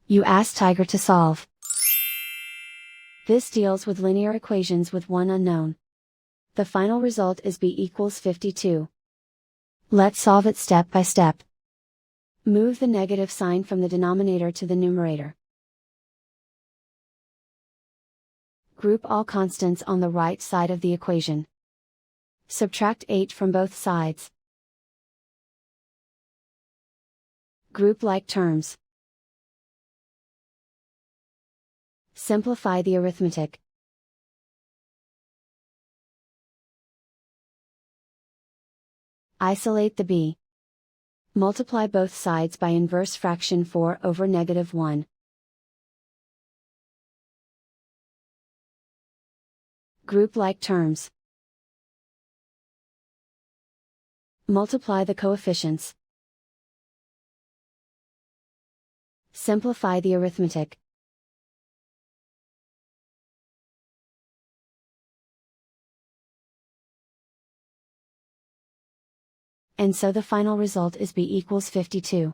You ask Tiger to solve. This deals with linear equations with one unknown. The final result is b equals 52. Let's solve it step by step. Move the negative sign from the denominator to the numerator. Group all constants on the right side of the equation. Subtract 8 from both sides. Group like terms. Simplify the arithmetic. Isolate the b. Multiply both sides by inverse fraction 4 over -1. Group like terms. Multiply the coefficients. Simplify the arithmetic. And so the final result is b equals 52.